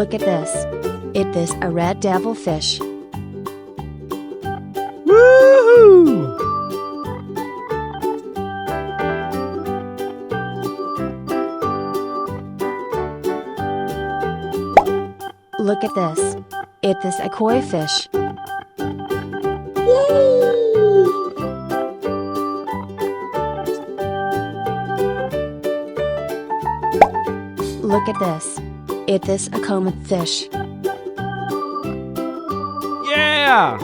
Look at this. It is a red devilfish. Woohoo! Look at this. It is a koi fish. Look at this. It is a comet fish. Yeah!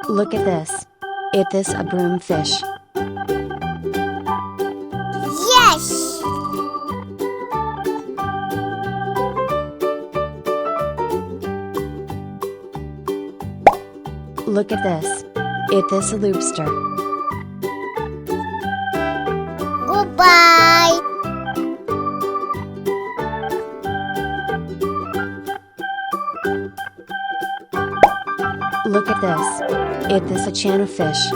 Look at this. It is a broomfish. Yes! Look at this. It is a lobster. Goodbye! Look at this. It is a channel fish.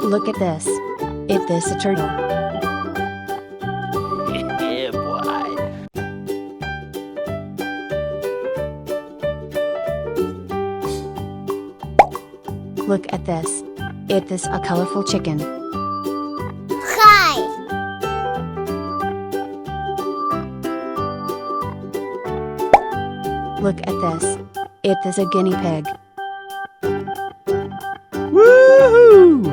Look at this. It is a turtle. Yeah, boy. Look at this. It is a colorful chicken. Hi! Look at this. It is a guinea pig. Woohoo!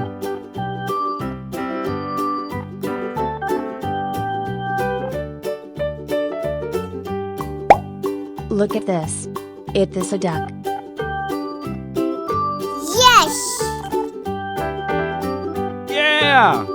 Look at this. It is a duck. Yes! Yeah!